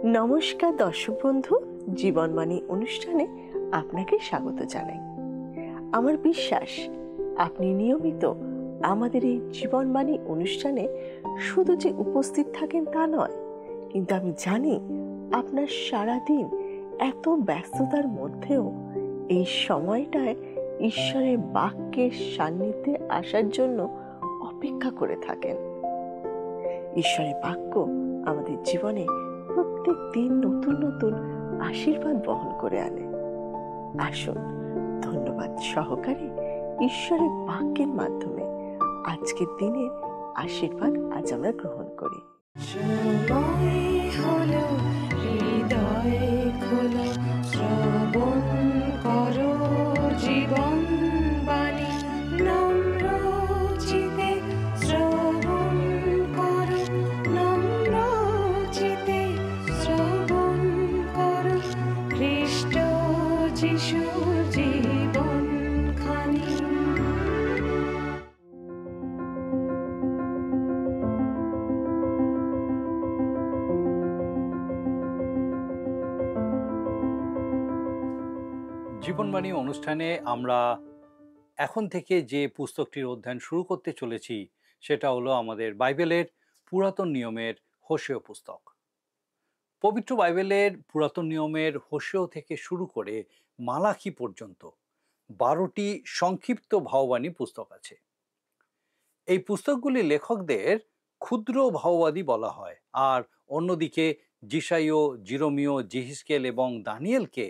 নমস্কার দর্শক বন্ধু, জীবনবাণী অনুষ্ঠানে আপনাকে স্বাগত জানাই। আমার বিশ্বাস আপনি নিয়মিত আমাদের এই জীবনবাণী অনুষ্ঠানে শুধু যে উপস্থিত থাকেন তা নয়, কিন্তু আমি জানি আপনার সারাদিন এত ব্যস্ততার মধ্যেও এই সময়টায় ঈশ্বরের বাক্যের সান্নিধ্যে আসার জন্য অপেক্ষা করে থাকেন। ঈশ্বরের বাক্য আমাদের জীবনে প্রত্যেক দিন নতুন নতুন আশীর্বাদ বহন করে আনে। আসুন ধন্যবাদ সহকারে ঈশ্বরের বাক্যের মাধ্যমে আজকের দিনের আশীর্বাদ আজ আমরা গ্রহণ করি। জীবনবাণী অনুষ্ঠানে আমরা এখন থেকে যে পুস্তকটির অধ্যয়ন শুরু করতে চলেছি সেটা হলো আমাদের বাইবেলের পুরাতন নিয়মের হোশেয় পুস্তক। পবিত্র বাইবেলের পুরাতন নিয়মের হোশেয় থেকে শুরু করে মালাখি পর্যন্ত 12টি সংক্ষিপ্ত ভাববাণী পুস্তক আছে। এই পুস্তকগুলি লেখকদের ক্ষুদ্র ভাববাদী বলা হয়, আর অন্যদিকে যিশাইয়, জিরমীয়, যেহিস্কেল এবং দানিয়েলকে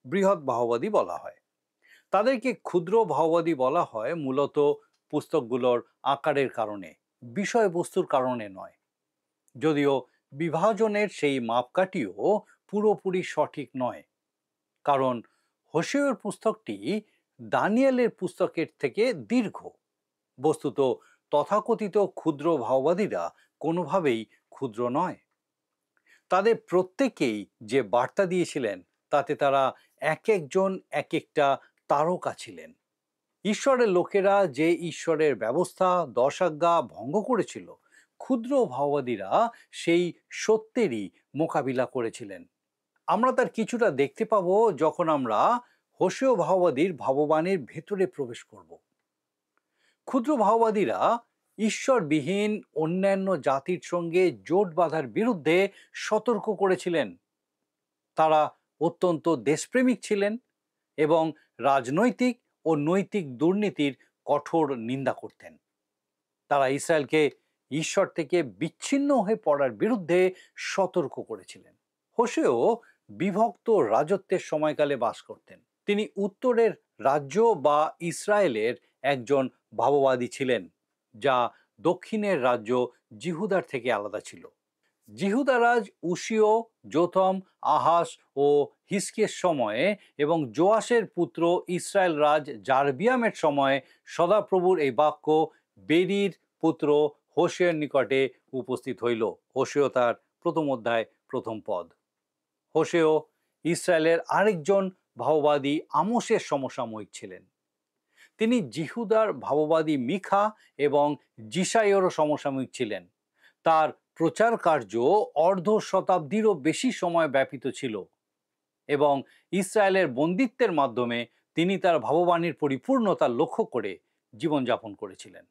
বৃহৎ ভাববাদী বলা হয়। তাদেরকে ক্ষুদ্র ভাববাদী বলা হয় মূলত পুস্তকগুলোর আকারের কারণে, বিষয়বস্তুর কারণে নয়, যদিও বিভাজনের সেই মাপকাঠিও পুরোপুরি সঠিক নয়। কারণ হোশেয়র পুস্তকটি দানিয়েলের পুস্তকের থেকে দীর্ঘ। বস্তুত তথাকথিত ক্ষুদ্র ভাববাদীরা কোনোভাবেই ক্ষুদ্র নয়। তাদের প্রত্যেকেই যে বার্তা দিয়েছিলেন তাতে তারা এক একজন এক একটা তারকা ছিলেন। ঈশ্বরের লোকেরা যে ঈশ্বরের ব্যবস্থা 10 আজ্ঞা ভঙ্গ করেছিল, ক্ষুদ্র ভাববাদীরা সেই সত্যেরই মোকাবিলা করেছিলেন। আমরা তার কিছুটা দেখতে পাবো যখন আমরা হোশেয় ভাববাদীর ভাববাণীর ভেতরে প্রবেশ করব। ক্ষুদ্র ভাববাদীরা ঈশ্বরবিহীন অন্যান্য জাতির সঙ্গে জোট বাঁধার বিরুদ্ধে সতর্ক করেছিলেন। তারা অত্যন্ত দেশপ্রেমিক ছিলেন এবং রাজনৈতিক ও নৈতিক দুর্নীতির কঠোর নিন্দা করতেন। তারা ইসরায়েলকে ঈশ্বর থেকে বিচ্ছিন্ন হয়ে পড়ার বিরুদ্ধে সতর্ক করেছিলেন। হোশেয় বিভক্ত রাজত্বের সময়কালে বাস করতেন। তিনি উত্তরের রাজ্য বা ইসরায়েলের একজন ভাববাদী ছিলেন, যা দক্ষিণের রাজ্য জিহুদার থেকে আলাদা ছিল। জিহুদারাজ উশিয়, যোথম, আহাস ও হিজকিয়ার সময়ে এবং যোয়াসের পুত্র ইসরায়েল রাজ জারবিয়ামের সময়ে সদাপ্রভুর এই বাক্য বেরির পুত্র হোশেয়ের নিকটে উপস্থিত হইল। হোশেয় তার প্রথম অধ্যায় প্রথম পদ। হোশেয় ইসরায়েলের আরেকজন ভাববাদী আমোসের সমসাময়িক ছিলেন। তিনি জিহুদার ভাববাদী মিখা এবং যিশাইয়েরও সমসাময়িক ছিলেন। তার প্রচার কার্য অর্ধ শতাব্দীরও বেশি সময় ব্যাপিত ছিল এবং ইসরায়েলের বন্দিত্বের মাধ্যমে তিনি তার ভাববাণীর পরিপূর্ণতা লক্ষ্য করে জীবনযাপন করেছিলেন।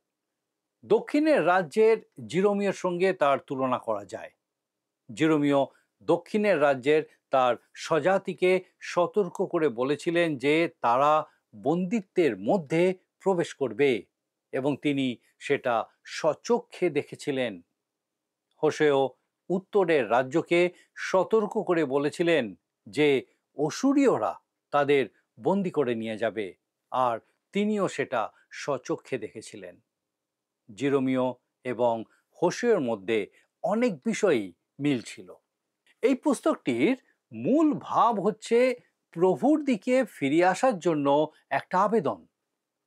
দক্ষিণের রাজ্যের জিরমীয়র সঙ্গে তার তুলনা করা যায়। জিরমীয় দক্ষিণের রাজ্যের তার স্বজাতিকে সতর্ক করে বলেছিলেন যে তারা বন্দিত্বের মধ্যে প্রবেশ করবে, এবং তিনি সেটা স্বচক্ষে দেখেছিলেন। হোশেয় উত্তরের রাজ্যকে সতর্ক করে বলেছিলেন যে অসুরীয়রা তাদের বন্দি করে নিয়ে যাবে, আর তিনিও সেটা স্বচক্ষে দেখেছিলেন। জিরমীয় এবং হোশেয়ের মধ্যে অনেক বিষয়ই মিল ছিল। এই পুস্তকটির মূল ভাব হচ্ছে প্রভুর দিকে ফিরে আসার জন্য একটা আবেদন।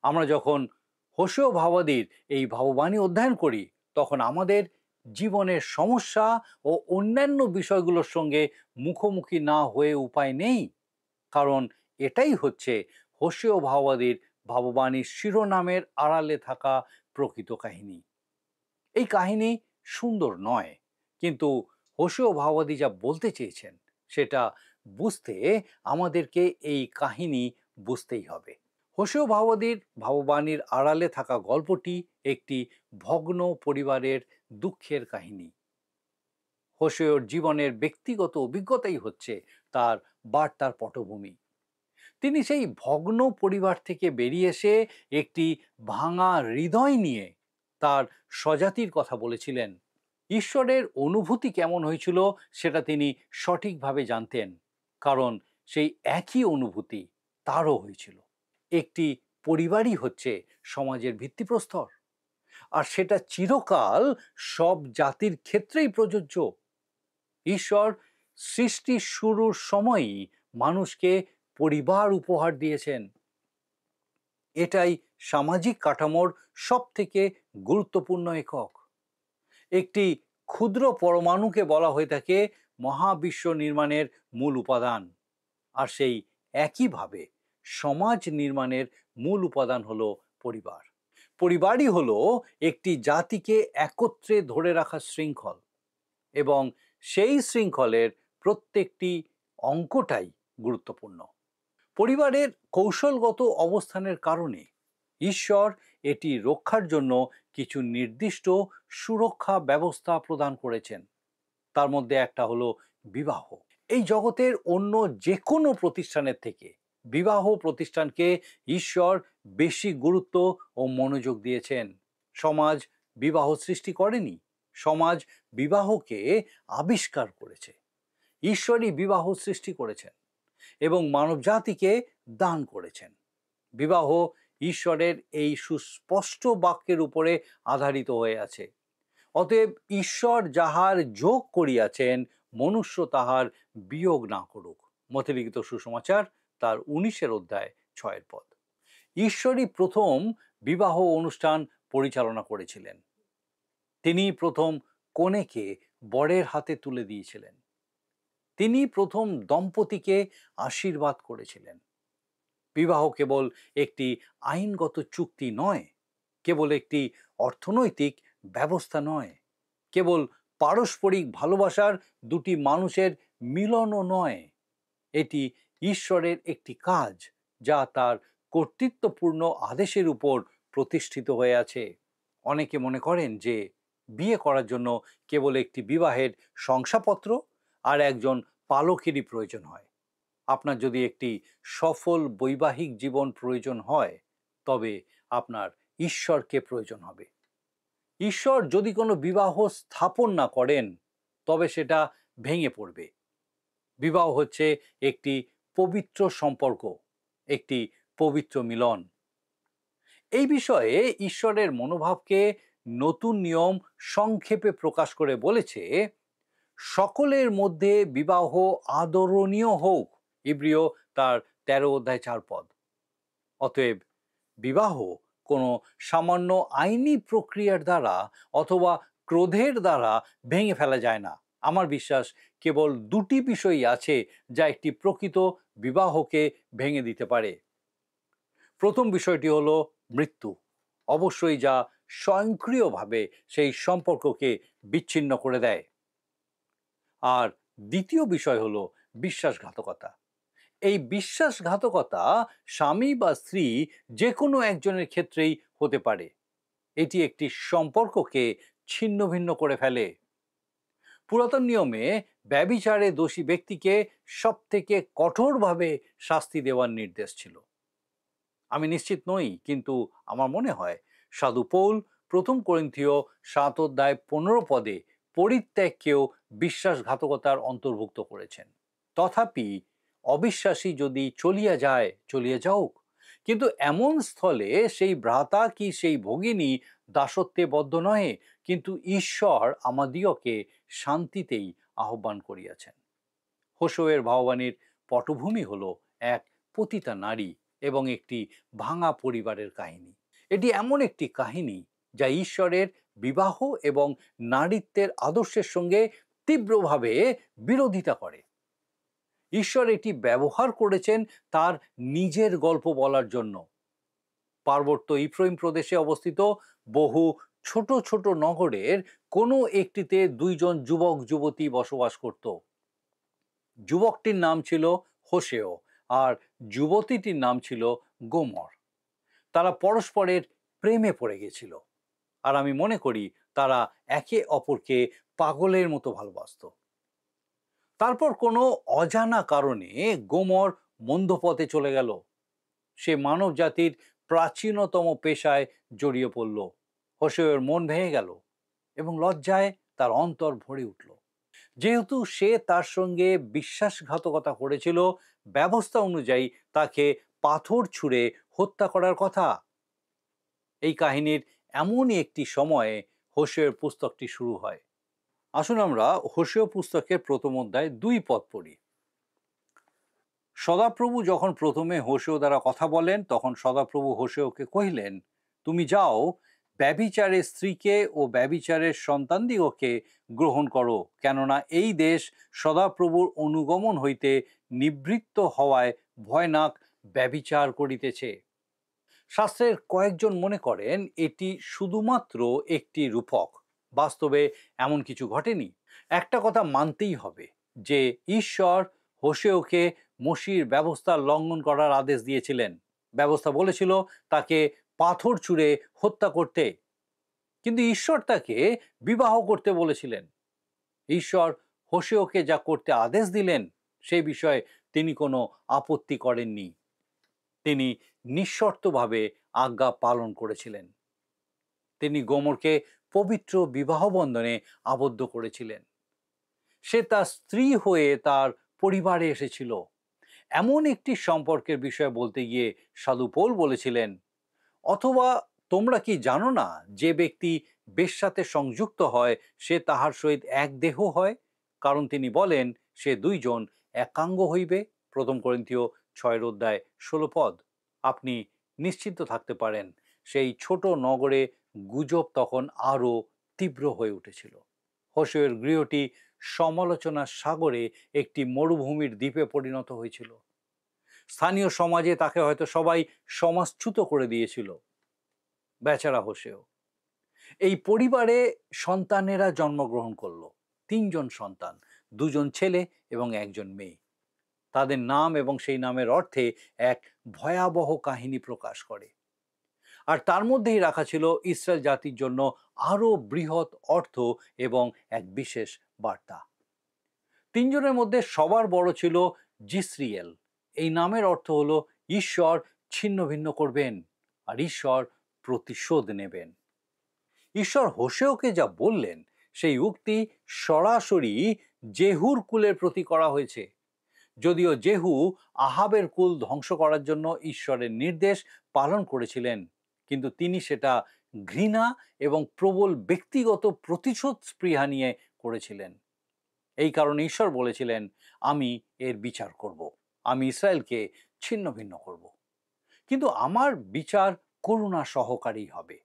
আমরা যখন হোশেয় ভাববাদীর এই ভাববাণী অধ্যয়ন করি তখন আমাদের জীবনের সমস্যা ও অন্যান্য বিষয়গুলোর সঙ্গে মুখোমুখি না হয়ে উপায় নেই, কারণ এটাই হচ্ছে হোশেয় ভাববাদীর ভাববাণীর শিরোনামের আড়ালে থাকা প্রকৃত কাহিনী। এই কাহিনী সুন্দর নয়, কিন্তু হোসেয় ভাওবাদী যা বলতে চেয়েছেন সেটা বুঝতে আমাদেরকে এই কাহিনী বুঝতেই হবে। হোসেয় ভাওবাদীর ভাববাণীর আড়ালে থাকা গল্পটি একটি ভগ্ন পরিবারের দুঃখের কাহিনী। হোসেয়র জীবনের ব্যক্তিগত অভিজ্ঞতাই হচ্ছে তার বার্তার পটভূমি। তিনি সেই ভগ্ন পরিবার থেকে বেরিয়ে এসে একটি ভাঙা হৃদয় নিয়ে তার স্বজাতির কথা বলেছিলেন। ঈশ্বরের অনুভূতি কেমন হয়েছিল সেটা তিনি সঠিকভাবে জানতেন, কারণ সেই একই অনুভূতি তারও হয়েছিল। একটি পরিবারই হচ্ছে সমাজের ভিত্তিপ্রস্তর, আর সেটা চিরকাল সব জাতির ক্ষেত্রেই প্রযোজ্য। ঈশ্বর সৃষ্টির শুরুর সময়ই মানুষকে পরিবার উপহার দিয়েছেন। এটাই সামাজিক কাঠামোর সব থেকে গুরুত্বপূর্ণ একক। একটি ক্ষুদ্র পরমাণুকে বলা হয়ে থাকে মহাবিশ্ব নির্মাণের মূল উপাদান, আর সেই একইভাবে সমাজ নির্মাণের মূল উপাদান হলো পরিবার। পরিবারই হলো একটি জাতিকে একত্রে ধরে রাখার শৃঙ্খল, এবং সেই শৃঙ্খলের প্রত্যেকটি অঙ্কটাই গুরুত্বপূর্ণ। পরিবারের কৌশলগত অবস্থানের কারণে ঈশ্বর এটি রক্ষার জন্য কিছু নির্দিষ্ট সুরক্ষা ব্যবস্থা প্রদান করেছেন। তার মধ্যে একটা হলো বিবাহ। এই জগতের অন্য যে কোনো প্রতিষ্ঠানের থেকে বিবাহ প্রতিষ্ঠানকে ঈশ্বর বেশি গুরুত্ব ও মনোযোগ দিয়েছেন। সমাজ বিবাহ সৃষ্টি করেনি, সমাজ বিবাহকে আবিষ্কার করেছে। ঈশ্বরই বিবাহ সৃষ্টি করেছেন এবং মানবজাতিকে দান করেছেন। বিবাহ ঈশ্বরের এই সুস্পষ্ট বাক্যের উপরে আধারিত হয়ে আছে। অতএব ঈশ্বর যাহার যোগ করিয়াছেন মনুষ্য তাহার বিয়োগ না করুক। মতে লিখিত সুসমাচার তার 19 অধ্যায় 6 পদ। ঈশ্বরই প্রথম বিবাহ অনুষ্ঠান পরিচালনা করেছিলেন। তিনি প্রথম কনেকে বরের হাতে তুলে দিয়েছিলেন। তিনি প্রথম দম্পতিকে আশীর্বাদ করেছিলেন। বিবাহ কেবল একটি আইনগত চুক্তি নয়, কেবল একটি অর্থনৈতিক ব্যবস্থা নয়, কেবল পারস্পরিক ভালোবাসার দুটি মানুষের মিলনও নয়। এটি ঈশ্বরের একটি কাজ যা তার কর্তৃত্বপূর্ণ আদেশের উপর প্রতিষ্ঠিত হয়ে আছে। অনেকে মনে করেন যে বিয়ে করার জন্য কেবল একটি বিবাহের শংসাপত্র আর একজন পালকেরই প্রয়োজন হয়। আপনার যদি একটি সফল বৈবাহিক জীবন প্রয়োজন হয়, তবে আপনার ঈশ্বরকে প্রয়োজন হবে। ঈশ্বর যদি কোনো বিবাহ স্থাপন না করেন, তবে সেটা ভেঙে পড়বে। বিবাহ হচ্ছে একটি পবিত্র সম্পর্ক, একটি পবিত্র মিলন। এই বিষয়ে ঈশ্বরের মনোভাবকে নতুন নিয়ম সংক্ষেপে প্রকাশ করে বলেছে, সকলের মধ্যে বিবাহ আদরণীয় হোক। ইব্রিয় তার 13 অধ্যায় 4 পদ। অতএব বিবাহ কোনো সামান্য আইনি প্রক্রিয়ার দ্বারা অথবা ক্রোধের দ্বারা ভেঙে ফেলা যায় না। আমার বিশ্বাস কেবল দুটি বিষয়ই আছে যা একটি প্রকৃত বিবাহকে ভেঙে দিতে পারে। প্রথম বিষয়টি হলো মৃত্যু, অবশ্যই, যা স্বয়ংক্রিয়ভাবে সেই সম্পর্ককে বিচ্ছিন্ন করে দেয়। আর দ্বিতীয় বিষয় হলো বিশ্বাসঘাতকতা। এই বিশ্বাসঘাতকতা স্বামী বা স্ত্রী যে কোনো একজনের ক্ষেত্রেই হতে পারে। এটি একটি সম্পর্ককে ছিন্ন ভিন্ন করে ফেলে। পুরাতন নিয়মে ব্যভিচারে দোষী ব্যক্তিকে সবথেকে কঠোরভাবে শাস্তি দেওয়ার নির্দেশ ছিল। আমি নিশ্চিত নই, কিন্তু আমার মনে হয় সাধু পৌল প্রথম করিন্থীয় 7 অধ্যায় 15 পদে পরিত্যাগকেও বিশ্বাসঘাতকতার অন্তর্ভুক্ত করেছেন। তথাপি অবিশ্বাসী যদি চলিয়া যায়, চলিয়া যাওক, কিন্তু এমন স্থলে সেই ভ্রাতা কি সেই ভগিনী দাসত্বে বদ্ধ নহে, কিন্তু ঈশ্বর আমাদিওকে শান্তিতেই আহ্বান করিয়াছেন। হোসেয়ের ভাববাণীর পটভূমি হলো এক পতিতা নারী এবং একটি ভাঙা পরিবারের কাহিনী। এটি এমন একটি কাহিনী যা ঈশ্বরের বিবাহ এবং নারীত্বের আদর্শের সঙ্গে তীব্রভাবে বিরোধিতা করে। ঈশ্বর এটি ব্যবহার করেছেন তার নিজের গল্প বলার জন্য। পার্বত্য ইফ্রাইম প্রদেশে অবস্থিত বহু ছোট ছোট নগরের কোনো একটিতে দুইজন যুবক যুবতী বসবাস করত। যুবকটির নাম ছিল হোশেয় আর যুবতীটির নাম ছিল গোমর। তারা পরস্পরের প্রেমে পড়ে গেছিল, আর আমি মনে করি তারা একে অপরকে পাগলের মতো ভালোবাসত। তারপর কোনো অজানা কারণে গোমর মন্দ পথে চলে গেল। সে মানব জাতির প্রাচীনতম পেশায় জড়িয়ে পড়ল। হোশেয়ের মন ভেঙে গেল এবং লজ্জায় তার অন্তর ভরে উঠল। যেহেতু সে তার সঙ্গে বিশ্বাসঘাতকতা করেছিল, ব্যবস্থা অনুযায়ী তাকে পাথর ছুঁড়ে হত্যা করার কথা। এই কাহিনীর এমনই একটি সময়ে হোশেয়ের পুস্তকটি শুরু হয়। আসুন আমরা হোশেয় পুস্তকের প্রথম অধ্যায় 2 পদ পড়ি। সদাপ্রভু যখন প্রথমে হোশেয় দ্বারা কথা বলেন, তখন সদাপ্রভু হোশেয়কে কহিলেন, তুমি যাও, ব্যভিচারের স্ত্রীকে ও ব্যভিচারের সন্তানদিগকে গ্রহণ করো, কেননা এই দেশ সদাপ্রভুর অনুগমন হইতে নিবৃত্ত হওয়ায় ভয়ানক ব্যভিচার করিতেছে। শাস্ত্রের কয়েকজন মনে করেন এটি শুধুমাত্র একটি রূপক, বাস্তবে এমন কিছু ঘটেনি। একটা কথা মানতেই হবে যে ঈশ্বর হোশেয়কে মসির ব্যবস্থা লঙ্ঘন করার আদেশ দিয়েছিলেন। ব্যবস্থা বলেছিল তাকে পাথর ছুঁড়ে হত্যা করতে, কিন্তু ঈশ্বর তাকে বিবাহ করতে বলেছিলেন। ঈশ্বর হোশেয়কে যা করতে আদেশ দিলেন সেই বিষয়ে তিনি কোনো আপত্তি করেননি। তিনি নিঃশর্তভাবে আজ্ঞা পালন করেছিলেন। তিনি গোমরকে পবিত্র বিবাহ বন্ধনে আবদ্ধ করেছিলেন। সে তার স্ত্রী হয়ে তার পরিবারে এসেছিল। এমন একটি সম্পর্কের বিষয়ে বলতে গিয়ে সাধু পৌল বলেছিলেন, অথবা তোমরা কি জানো না যে ব্যক্তি বেশ্যাতে সংযুক্ত হয় সে তাহার সহিত এক দেহ হয়, কারণ তিনি বলেন সে দুইজন একাঙ্গ হইবে। প্রথম করিন্থীয় 6 অধ্যায় 16 পদ। আপনি নিশ্চিন্ত থাকতে পারেন সেই ছোট নগরে গুজব তখন আরো তীব্র হয়ে উঠেছিল। হোশেয়ের গৃহটি সমালোচনার সাগরে একটি মরুভূমির দ্বীপে পরিণত হয়েছিল। স্থানীয় সমাজে তাকে হয়তো সবাই সমাজচ্যুত করে দিয়েছিল। বেচারা হোশেয়। এই পরিবারে সন্তানেরা জন্মগ্রহণ করলো। 3 জন সন্তান, 2 জন ছেলে এবং 1 জন মেয়ে। তাদের নাম এবং সেই নামের অর্থে এক ভয়াবহ কাহিনী প্রকাশ করে। আর তার মধ্যেই রাখা ছিল ইসরায়েল জাতির জন্য আরো বৃহৎ অর্থ এবং এক বিশেষ বার্তা। 3 জনের মধ্যে সবার বড় ছিল জিসরিয়েল। এই নামের অর্থ হলো ঈশ্বর ছিন্ন ভিন্ন করবেন আর ঈশ্বর প্রতিশোধ নেবেন। ঈশ্বর হোশেয়কে যা বললেন সেই উক্তি সরাসরি জেহুর কুলের প্রতি করা হয়েছে। যদিও জেহু আহাবের কুল ধ্বংস করার জন্য ঈশ্বরের নির্দেশ পালন করেছিলেন, কিন্তু তিনি সেটা ঘৃণা এবং প্রবল ব্যক্তিগত প্রতিশোধ স্পৃহা নিয়ে করেছিলেন। এই কারণে ঈশ্বর বলেছিলেন, আমি এর বিচার করব, আমি ইসরায়েলকে ছিন্ন ভিন্ন করব, কিন্তু আমার বিচার করুণা সহকারী হবে।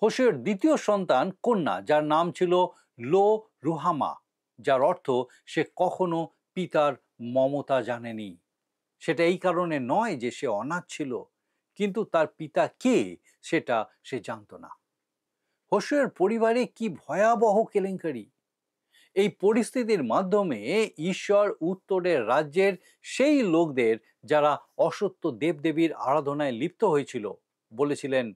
হোশেয়ের দ্বিতীয় সন্তান কন্যা, যার নাম ছিল লো রুহামা, যার অর্থ সে কখনো পিতার মমতা জানেনি। সেটা এই কারণে নয় যে সে অনাথ ছিল, কিন্তু তার পিতা কে সেটা সে জানত না। হোশেয়ের পরিবারে কি ভয়াবহ কেলেঙ্কারি! এই পরিস্থিতির মাধ্যমে ঈশ্বর উত্তরের রাজ্যের সেই লোকদের যারা অসত্য দেবদেবীর আরাধনায় লিপ্ত হয়েছিল বলেছিলেন,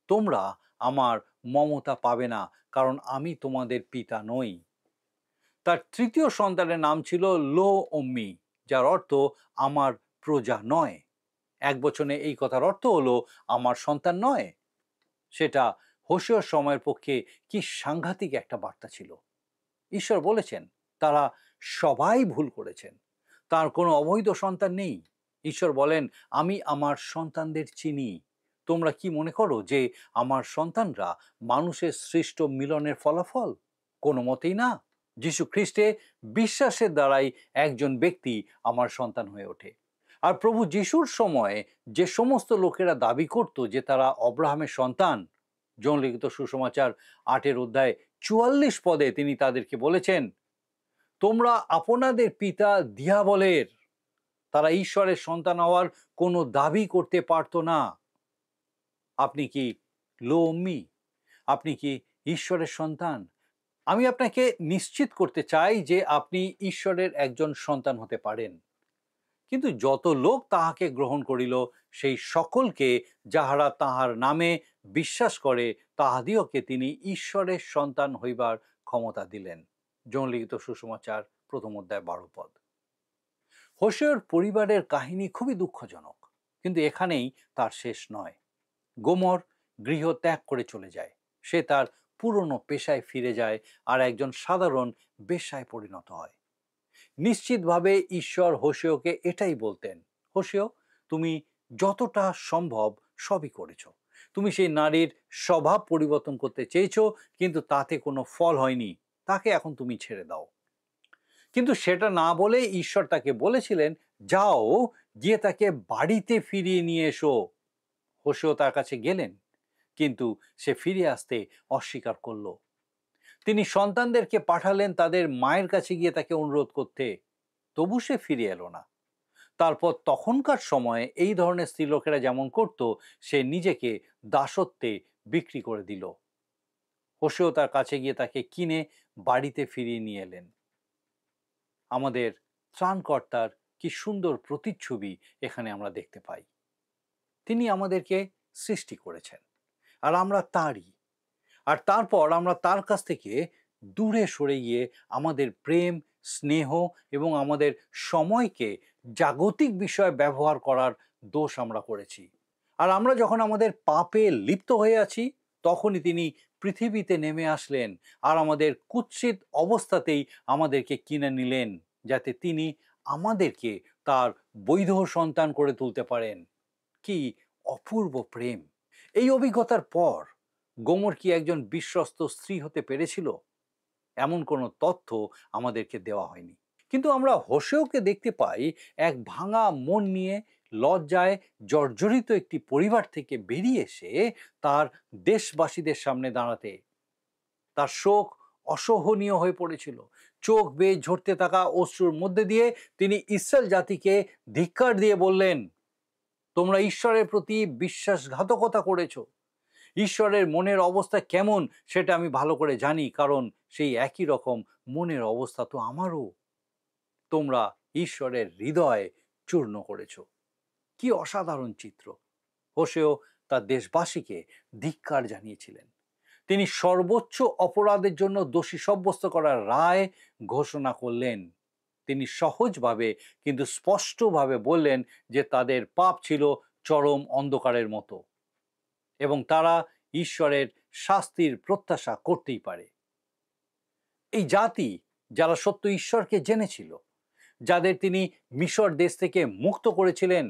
তোমরা আমার মমতা পাবে না, কারণ আমি তোমাদের পিতা নই। তার তৃতীয় সন্তানের নাম ছিল লো অম্মি, যার অর্থ আমার প্রজা নয়। এক বচনে এই কথার অর্থ হলো আমার সন্তান নয়। সেটা হোশেয়ের সময়ের পক্ষে কি সাংঘাতিক একটা বার্তা ছিল। ঈশ্বর বলেছেন তারা সবাই ভুল করেছেন, তার কোনো অবৈধ সন্তান নেই। ঈশ্বর বলেন, আমি আমার সন্তানদের চিনি। তোমরা কি মনে করো যে আমার সন্তানরা মানুষের সৃষ্ট মিলনের ফলাফল? কোনো মতেই না। যীশু খ্রিস্টে বিশ্বাসের দ্বারাই একজন ব্যক্তি আমার সন্তান হয়ে ওঠে। আর প্রভু যীশুর সময়ে যে সমস্ত লোকেরা দাবি করত যে তারা অব্রাহামের সন্তান, জন লিখিত সুসমাচার 8 অধ্যায় 44 পদে তিনি তাদেরকে বলেছেন, তোমরা আপনাদের পিতা দিয়াবলের। তারা ঈশ্বরের সন্তান হওয়ার কোনো দাবি করতে পারত না। আপনি কি লো অম্মি? আপনি কি ঈশ্বরের সন্তান? আমি আপনাকে নিশ্চিত করতে চাই যে আপনি ঈশ্বরের একজন সন্তান হতে পারেন। কিন্তু যত লোক তাহাকে গ্রহণ করিল, সেই সকলকে যাহারা তাহার নামে বিশ্বাস করে, তাহাদিওকে তিনি ঈশ্বরের সন্তান হইবার ক্ষমতা দিলেন। জন লিখিত সুসমাচার ১ম অধ্যায় ১২ পদ। হোশেয়র পরিবারের কাহিনী খুবই দুঃখজনক, কিন্তু এখানেই তার শেষ নয়। গোমর গৃহ ত্যাগ করে চলে যায়। সে তার পুরনো পেশায় ফিরে যায় আর একজন সাধারণ বেশ্যায় পরিণত হয়। নিশ্চিতভাবে ঈশ্বর হোশেয়কে এটাই বলতেন, হোশেয়, তুমি যতটা সম্ভব সবই করেছো। তুমি সেই নারীর স্বভাব পরিবর্তন করতে চেয়েছো, কিন্তু তাতে কোনো ফল হয়নি। তাকে এখন তুমি ছেড়ে দাও। কিন্তু সেটা না বলে ঈশ্বর তাকে বলেছিলেন, যাও, গিয়ে তাকে বাড়িতে ফিরিয়ে নিয়ে এসো। হোশেয় তার কাছে গেলেন, কিন্তু সে ফিরে আসতে অস্বীকার করল। তিনি সন্তানদেরকে পাঠালেন তাদের মায়ের কাছে গিয়ে তাকে অনুরোধ করতে, তবু সে ফিরে এলো না। তারপর তখনকার সময়ে এই ধরনের স্ত্রীলোকেরা যেমন করত, সে নিজেকে দাসত্বে বিক্রি করে দিল। হোশেয় তার কাছে গিয়ে তাকে কিনে বাড়িতে ফিরিয়ে নিয়ে এলেন। আমাদের ত্রাণকর্তার কি সুন্দর প্রতিচ্ছবি এখানে আমরা দেখতে পাই। তিনি আমাদেরকে সৃষ্টি করেছেন আর আমরা তারই। আর তারপর আমরা তার কাছ থেকে দূরে সরে গিয়ে আমাদের প্রেম, স্নেহ এবং আমাদের সময়কে জাগতিক বিষয়ে ব্যবহার করার দোষ আমরা করেছি। আর আমরা যখন আমাদের পাপে লিপ্ত হয়ে আছি, তখনই তিনি পৃথিবীতে নেমে আসলেন আর আমাদের কুৎসিত অবস্থাতেই আমাদেরকে কিনে নিলেন, যাতে তিনি আমাদেরকে তার বৈধ সন্তান করে তুলতে পারেন। কি অপূর্ব প্রেম! এই অভিজ্ঞতার পর গোমর কি একজন বিশ্বস্ত স্ত্রী হতে পেরেছিল? এমন কোনো তথ্য আমাদেরকে দেওয়া হয়নি। কিন্তু আমরা হোশেয়কে দেখতে পাই এক ভাঙা মন নিয়ে লজ্জায় জর্জরিত একটি পরিবার থেকে বেরিয়ে এসে তার দেশবাসীদের সামনে দাঁড়াতে। তার শোক অসহনীয় হয়ে পড়েছিল। চোখ বেয়ে ঝরতে থাকা অশ্রুর মধ্যে দিয়ে তিনি ইসরায়েল জাতিকে ধিক্কার দিয়ে বললেন, তোমরা ঈশ্বরের প্রতি বিশ্বাসঘাতকতা করেছো। ঈশ্বরের মনের অবস্থা কেমন সেটা আমি ভালো করে জানি, কারণ সেই একই রকম মনের অবস্থা তো আমারও। তোমরা ঈশ্বরের হৃদয় চূর্ণ করেছ। কি অসাধারণ চিত্র! হোশেয় তার দেশবাসীকে ধিক্কার জানিয়েছিলেন। তিনি সর্বোচ্চ অপরাধের জন্য দোষী সাব্যস্ত করার রায় ঘোষণা করলেন। তিনি সহজভাবে কিন্তু স্পষ্টভাবে বললেন যে তাদের পাপ ছিল চরম অন্ধকারের মতো এবং তারা ঈশ্বরের শাস্তির প্রত্যাশা করতেই পারে। এই জাতি যারা সত্য ঈশ্বরকে জেনেছিল, যাদের তিনি মিশর দেশ থেকে মুক্ত করেছিলেন,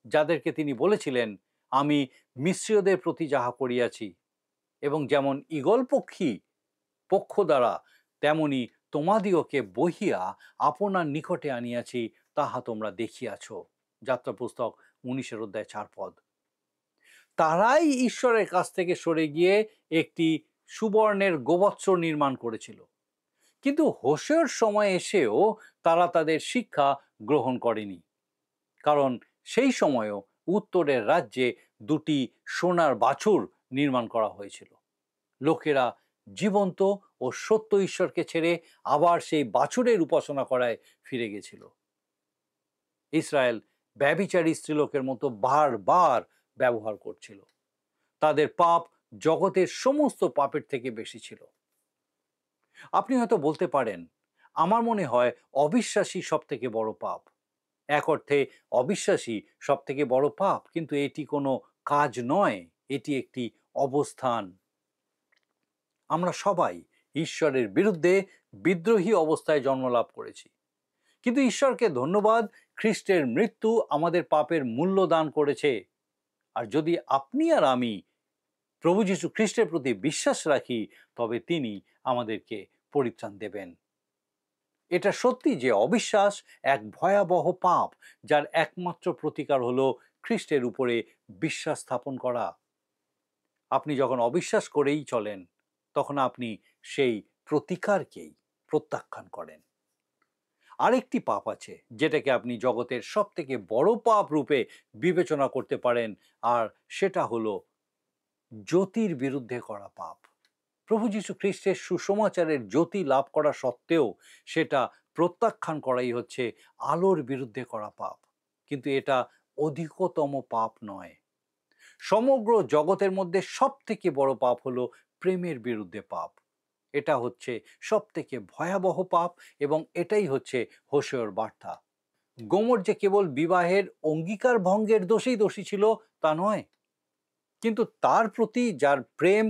যাদেরকে তিনি বলেছিলেন, আমি মিস্রীয়দের প্রতি যাহা করিয়াছি এবং যেমন ঈগল পক্ষ দ্বারা তেমনি তোমাদিওকে বহিয়া আপনার নিকটে আনিয়াছি, তাহা তোমরা দেখিয়াছ। যাত্রা পুস্তক 19 অধ্যায় 4 পদ। তারাই ঈশ্বরের কাছ থেকে সরে গিয়ে একটি সুবর্ণের গোবৎসর নির্মাণ করেছিল। কিন্তু হোশেয়র সময় এসেও তারা তাদের শিক্ষা গ্রহণ করেনি, কারণ সেই সময়ও উত্তরের রাজ্যে দুটি সোনার বাছুর নির্মাণ করা হয়েছিল। লোকেরা জীবন্ত ও সত্য ঈশ্বরকে ছেড়ে আবার সেই বাছুরের উপাসনা করায় ফিরে গেছিল। ইসরায়েল ব্যভিচারী স্ত্রীলোকের মতো বারবার ব্যবহার করছিল। তাদের পাপ জগতের সমস্ত পাপের থেকে বেশি ছিল। আপনি হয়তো বলতে পারেন, আমার মনে হয় অবিশ্বাসী সব থেকে বড় পাপ। এক অর্থে অবিশ্বাসী সব থেকে বড় পাপ, কিন্তু এটি কোনো কাজ নয়, এটি একটি অবস্থান। আমরা সবাই ঈশ্বরের বিরুদ্ধে বিদ্রোহী অবস্থায় জন্মলাভ করেছি, কিন্তু ঈশ্বরকে ধন্যবাদ, খ্রিস্টের মৃত্যু আমাদের পাপের মূল্য দান করেছে। আর যদি আপনি আর আমি প্রভু যীশু খ্রিস্টের প্রতি বিশ্বাস রাখি, তবে তিনি আমাদেরকে পরিত্রাণ দেবেন। এটা সত্যি যে অবিশ্বাস এক ভয়াবহ পাপ, যার একমাত্র প্রতিকার হলো খ্রিস্টের উপরে বিশ্বাস স্থাপন করা। আপনি যখন অবিশ্বাস করেই চলেন, তখন আপনি সেই প্রতিকারকেই প্রত্যাখ্যান করেন। আরেকটি পাপ আছে যেটাকে আপনি জগতের সব থেকে বড় পাপ রূপে বিবেচনা করতে পারেন, আর সেটা হলো জ্যোতির বিরুদ্ধে করা পাপ। প্রভু যীশু খ্রিস্টের সুসমাচারের জ্যোতি লাভ করা সত্ত্বেও সেটা প্রত্যাখ্যান করাই হচ্ছে আলোর বিরুদ্ধে করা পাপ। কিন্তু এটা অধিকতম পাপ নয়। সমগ্র জগতের মধ্যে সবথেকে বড় পাপ হলো প্রেমের বিরুদ্ধে পাপ। এটা হচ্ছে সবথেকে ভয়াবহ পাপ এবং এটাই হচ্ছে হোশেয়ার বার্তা। গোমর যে কেবল বিবাহের অঙ্গীকার ভঙ্গের দোষেই দোষী ছিল তা নয়, কিন্তু তার প্রতি যার প্রেম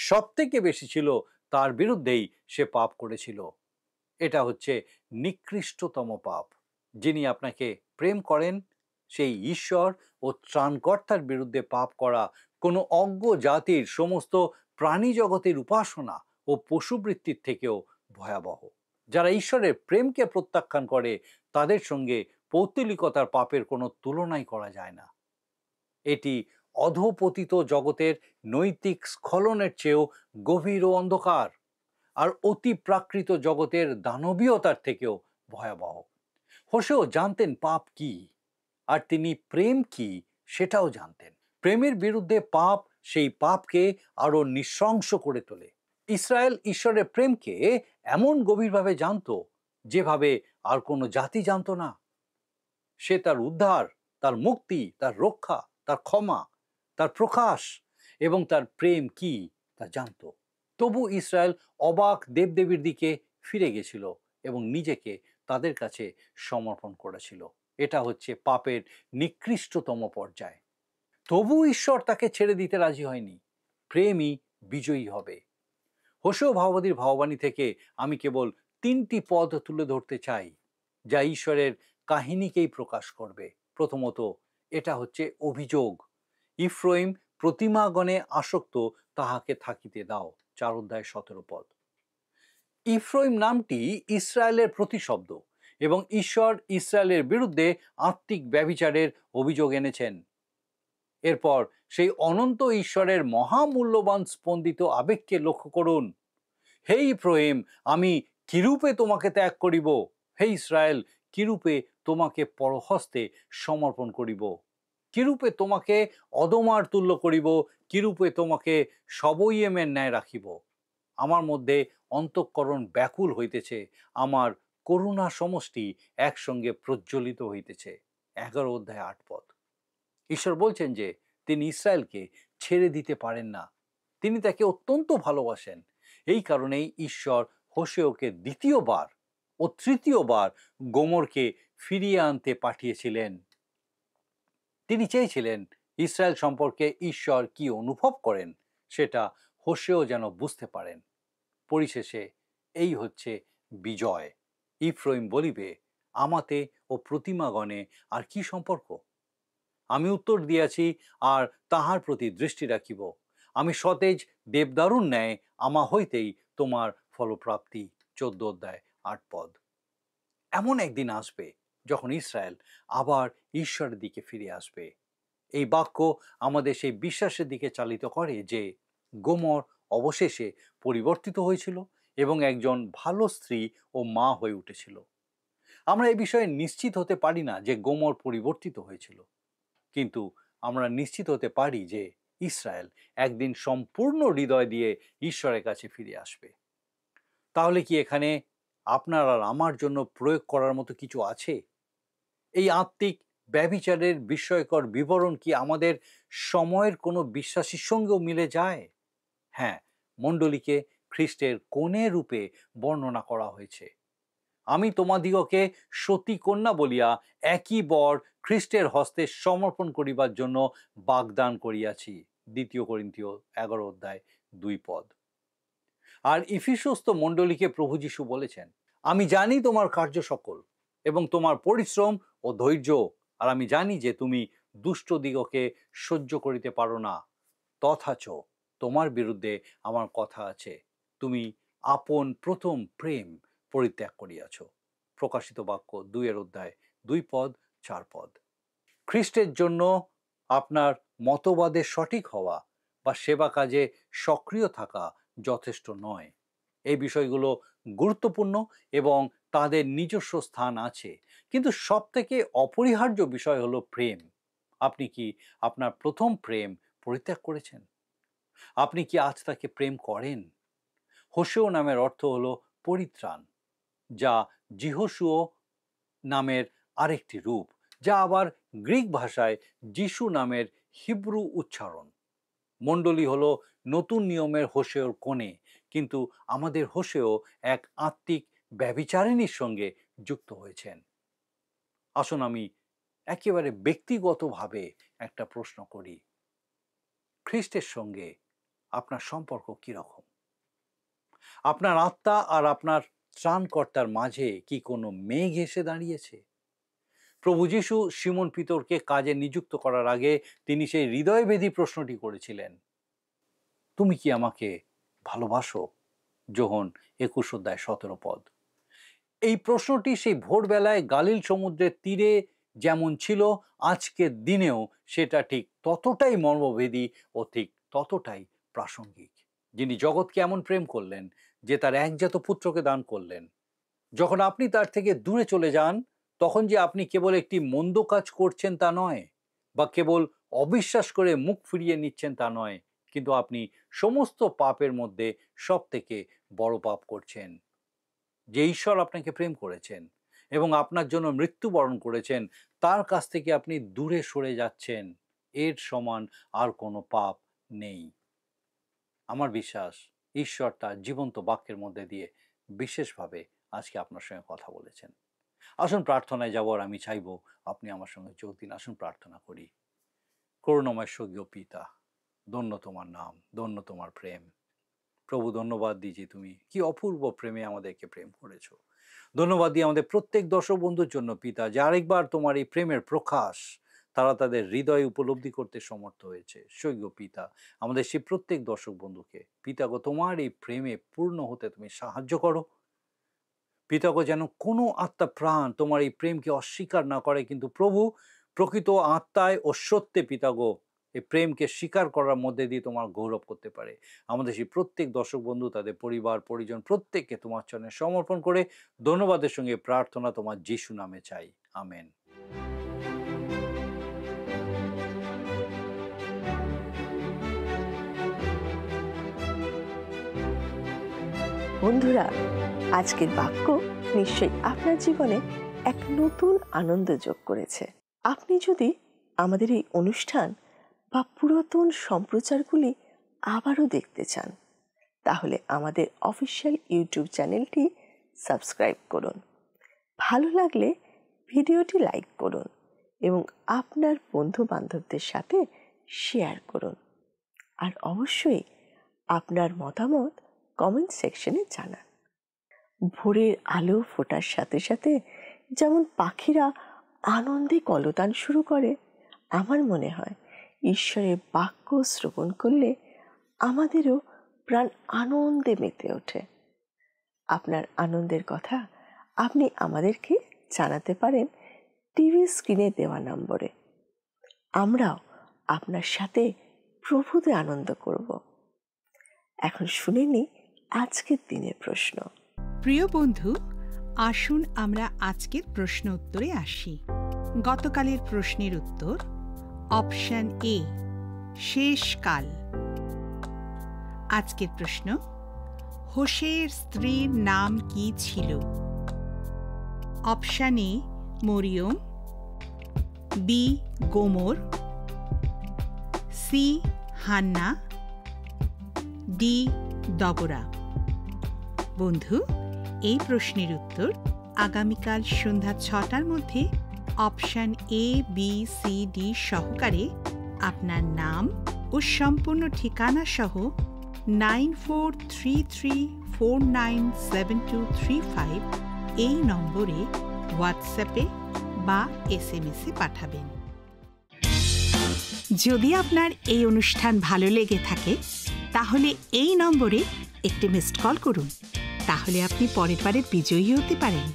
সবথেকে বেশি ছিল তার বিরুদ্ধেই সে পাপ করেছিল। এটা হচ্ছে নিকৃষ্টতম পাপ। যিনি আপনাকে প্রেম করেন সেই ঈশ্বর ও ত্রাণকর্তার বিরুদ্ধে পাপ করা কোনো অজ্ঞ জাতির সমস্ত প্রাণী জগতের উপাসনা ও পশুবৃত্তির থেকেও ভয়াবহ। যারা ঈশ্বরের প্রেমকে প্রত্যাখ্যান করে তাদের সঙ্গে পৌত্তলিকতার পাপের কোনো তুলনাই করা যায় না। এটি অধপতিত জগতের নৈতিক স্খলনের চেয়েও গভীর ও অন্ধকার, আর অতি প্রাকৃত জগতের দানবীয়তার থেকেও ভয়াবহ। হোশেও জানতেন পাপ কি, আর তিনি প্রেম কি সেটাও জানতেন। প্রেমের বিরুদ্ধে পাপ সেই পাপকে আরো নৃশংস করে তোলে। ইসরায়েল ঈশ্বরের প্রেমকে এমন গভীরভাবে জানতো যেভাবে আর কোনো জাতি জানতো না। সে তার উদ্ধার, তার মুক্তি, তার রক্ষা, তার ক্ষমা, তার প্রকাশ এবং তার প্রেম কি তা জানতো। তবু ইসরায়েল অবাক দেবদেবীর দিকে ফিরে গেছিল এবং নিজেকে তাদের কাছে সমর্পণ করেছিল। এটা হচ্ছে পাপের নিকৃষ্টতম পর্যায়। তবু ঈশ্বর তাকে ছেড়ে দিতে রাজি হয়নি। প্রেমই বিজয়ী হবে। হোশেয় ভাববাদীর ভাববাণী থেকে আমি কেবল 3টি পদ তুলে ধরতে চাই যা ঈশ্বরের কাহিনীকেই প্রকাশ করবে। প্রথমত, এটা হচ্ছে অভিযোগ। ইফ্রাইম প্রতিমাগণে আসক্ত, তাহাকে থাকিতে দাও, 4:17 পদ। ইফ্রাইম নামটি ইসরায়েলের প্রতিশব্দ এবং ঈশ্বর ইসরায়েলের বিরুদ্ধে আত্মিক ব্যভিচারের অভিযোগ এনেছেন। এরপর সেই অনন্ত ঈশ্বরের মহামূল্যবান স্পন্দিত আবেগকে লক্ষ্য করুন। হে ইফ্রাইম, আমি কিরূপে তোমাকে ত্যাগ করিব? হে ইসরায়েল, কিরূপে তোমাকে পরহস্তে সমর্পণ করিব? কিরূপে তোমাকে অদমার তুল্য করিব? কিরূপে তোমাকে সবইয়েমের ন্যায় রাখিব? আমার মধ্যে অন্তঃকরণ ব্যাকুল হইতেছে, আমার করুণা সমষ্টি একসঙ্গে প্রজ্বলিত হইতেছে। 11:8 পদ। ঈশ্বর বলছেন যে তিনি ইসরায়েলকে ছেড়ে দিতে পারেন না। তিনি তাকে অত্যন্ত ভালোবাসেন। এই কারণেই ঈশ্বর হোশেয়কে দ্বিতীয়বার ও তৃতীয়বার গোমরকে ফিরিয়ে আনতে পাঠিয়েছিলেন। তিনি চেয়েছিলেন ইসরায়েল সম্পর্কে ঈশ্বর কি অনুভব করেন সেটা হোশেয় যেন বুঝতে পারেন। পরিশেষে এই হচ্ছে বিজয়। ইফ্রাইম বলিবে, আমাতে ও প্রতিমাগণে আর কি সম্পর্ক? আমি উত্তর দিয়াছি আর তাহার প্রতি দৃষ্টি রাখিব। আমি সতেজ দেবদারুর ন্যায় আমা হইতেই তোমার ফলপ্রাপ্তি। 14:8 পদ। এমন একদিন আসবে যখন ইসরায়েল আবার ঈশ্বরের দিকে ফিরে আসবে। এই বাক্য আমাদের সেই বিশ্বাসের দিকে চালিত করে যে গোমর অবশেষে পরিবর্তিত হয়েছিল এবং একজন ভালো স্ত্রী ও মা হয়ে উঠেছিল। আমরা এই বিষয়ে নিশ্চিত হতে পারি না যে গোমর পরিবর্তিত হয়েছিল, কিন্তু আমরা নিশ্চিত হতে পারি যে ইসরায়েল একদিন সম্পূর্ণ হৃদয় দিয়ে ঈশ্বরের কাছে ফিরে আসবে। তাহলে কি এখানে আপনার আর আমার জন্য প্রয়োগ করার মতো কিছু আছে? এই আত্মিক ব্যভিচারের বিস্ময়কর বিবরণ কি আমাদের সময়ের কোনো বিশ্বাসীর সঙ্গেও মিলে যায়? হ্যাঁ, মণ্ডলীকে খ্রিস্টের কনে রূপে বর্ণনা করা হয়েছে। আমি তোমাদিগকে সতী কন্যা বলিয়া একই বর খ্রিস্টের হস্তে সমর্পণ করিবার জন্য বাগদান করিয়াছি। 2 করিন্থীয় 11:2 পদ। আর ইফিসস্থ মণ্ডলীকে প্রভু যীশু বলেছেন, আমি জানি তোমার কার্য সকল এবং তোমার পরিশ্রম ও ধৈর্য, আর আমি জানি যে তুমি দুষ্ট দিগকে সহ্য করিতে পারো না। তথাচ তোমার বিরুদ্ধে আমার কথা আছে, তুমি আপন প্রথম প্রেম পরিত্যাগ করিয়াছ। প্রকাশিত বাক্য 2:2 পদ 4 পদ। খ্রিস্টের জন্য আপনার মতবাদে সঠিক হওয়া বা সেবা কাজে সক্রিয় থাকা যথেষ্ট নয়। এই বিষয়গুলো গুরুত্বপূর্ণ এবং তাদের নিজস্ব স্থান আছে, কিন্তু সবথেকে অপরিহার্য বিষয় হলো প্রেম। আপনি কি আপনার প্রথম প্রেম পরিত্যাগ করেছেন? আপনি কি আজ তাকে প্রেম করেন? হোশেয় নামের অর্থ হলো পরিত্রাণ, যা যিহোশুয় নামের আরেকটি রূপ, যা আবার গ্রিক ভাষায় যিশু নামের হিব্রু উচ্চারণ। মণ্ডলী হলো নতুন নিয়মের হোশেয়র কোণে, কিন্তু আমাদের হোশেয় এক আত্মিক ব্যভিচারিণীর সঙ্গে যুক্ত হয়েছেন। আসুন আমি একেবারে ব্যক্তিগতভাবে একটা প্রশ্ন করি, খ্রিস্টের সঙ্গে আপনার সম্পর্ক কিরকম? আপনার আত্মা আর আপনার ত্রাণকর্তার মাঝে কি কোনো মেঘ এসে দাঁড়িয়েছে? প্রভু যীশু সিমন পিতরকে কাজে নিযুক্ত করার আগে তিনি সেই হৃদয়ভেদী প্রশ্নটি করেছিলেন, তুমি কি আমাকে ভালোবাসো? যোহন 21:17 এই প্রশ্নটি সেই ভোরবেলায় গালিল সমুদ্রের তীরে যেমন ছিল, আজকের দিনেও সেটা ঠিক ততটাই মর্মভেদী ও ঠিক ততটাই প্রাসঙ্গিক। যিনি জগৎকে এমন প্রেম করলেন যে তার একজাত পুত্রকে দান করলেন। যখন আপনি তার থেকে দূরে চলে যান, তখন যে আপনি কেবল একটি মন্দ কাজ করছেন তা নয়, বা কেবল অবিশ্বাস করে মুখ ফিরিয়ে নিচ্ছেন তা নয়, কিন্তু আপনি সমস্ত পাপের মধ্যে সব থেকে বড় পাপ করছেন। যে ঈশ্বর আপনাকে প্রেম করেছেন এবং আপনার জন্য মৃত্যুবরণ করেছেন, তার কাছ থেকে আপনি দূরে সরে যাচ্ছেন। এর সমান আর কোনো পাপ নেই। আমার বিশ্বাস ঈশ্বর তার জীবন্ত বাক্যের মধ্যে দিয়ে বিশেষভাবে আজকে আপনার সঙ্গে কথা বলেছেন। আসুন প্রার্থনায় যাওয়ার আমি চাইব আপনি আমার সঙ্গে যোগ দিন। আসুন প্রার্থনা করি। করুণাময় স্বর্গীয় পিতা, ধন্য তোমার নাম, ধন্য তোমার প্রেম। প্রভু, ধন্যবাদ দিই যে তুমি কি অপূর্ব প্রেমে আমাদেরকে প্রেম করেছো। ধন্যবাদ দিই আমাদের প্রত্যেক দর্শক বন্ধুর জন্য পিতা, যে আরেকবার তোমার এই প্রেমের প্রকাশ তারা তাদের হৃদয়ে উপলব্ধি করতে সমর্থ হয়েছে। স্বর্গীয় পিতা, আমাদের সেই প্রত্যেক দর্শক বন্ধুকে পিতাগো তোমার এই প্রেমে পূর্ণ হতে তুমি সাহায্য করো। পিতাগো যেন কোনো আত্মা প্রাণ তোমার এই প্রেমকে অস্বীকার না করে, কিন্তু প্রভু প্রকৃত আত্মায় ও সত্যে পিতাগো এই প্রেমকে স্বীকার করার মধ্যে দিয়ে তোমার গৌরব করতে পারে। আমাদের সেই প্রত্যেক দর্শক বন্ধু, তাদের পরিবার পরিজন প্রত্যেককে তোমার চরণে সমর্পণ করে ধন্যবাদের সঙ্গে প্রার্থনা তোমার যিশু নামে চাই, আমেন। বন্ধুরা, আজকের বাক্য নিশ্চয়ই আপনার জীবনে এক নতুন আনন্দ যোগ করেছে। আপনি যদি আমাদের এই অনুষ্ঠান বা পুরাতন সম্প্রচারগুলি আবারও দেখতে চান, তাহলে আমাদের অফিসিয়াল ইউটিউব চ্যানেলটি সাবস্ক্রাইব করুন। ভালো লাগলে ভিডিওটি লাইক করুন এবং আপনার বন্ধু বান্ধবদের সাথে শেয়ার করুন। আর অবশ্যই আপনার মতামত কমেন্ট সেকশনে জানান। ভোরের আলো ফোটার সাথে সাথে যেমন পাখিরা আনন্দে কলতান শুরু করে, আমার মনে হয় ঈশ্বরের বাক্য শ্রবণ করলে আমাদেরও প্রাণ আনন্দে মেতে ওঠে। আপনার আনন্দের কথা আপনি আমাদেরকে জানাতে পারেন টিভি স্ক্রিনে দেওয়া নম্বরে। আমরাও আপনার সাথে প্রভুতে আনন্দ করব। এখন শুনে নিই আজকের দিনের প্রশ্ন। প্রিয় বন্ধু, আসুন আমরা আজকের প্রশ্ন উত্তরে আসি। গতকালের প্রশ্নের উত্তর অপশন এ, শেষকাল। আজকের প্রশ্ন, হোশের স্ত্রীর নাম কি ছিল? Option A Miriam, B Gomer, C Hannah, D Deborah. বন্ধু, এই প্রশ্নের উত্তর আগামীকাল সন্ধ্যা 6টার মধ্যে option A, B, C, D সহকারে আপনার নাম ও সম্পূর্ণ ঠিকানা সহ 9433497235 এই নম্বরে হোয়াটসঅ্যাপে বা SMS-এ পাঠাবেন। যদি আপনার এই অনুষ্ঠান ভালো লেগে থাকে, তাহলে এই নম্বরে একটি মিসড কল করুন। তাহলে আপনি পরের বারে বিজয়ী হতে পারেন।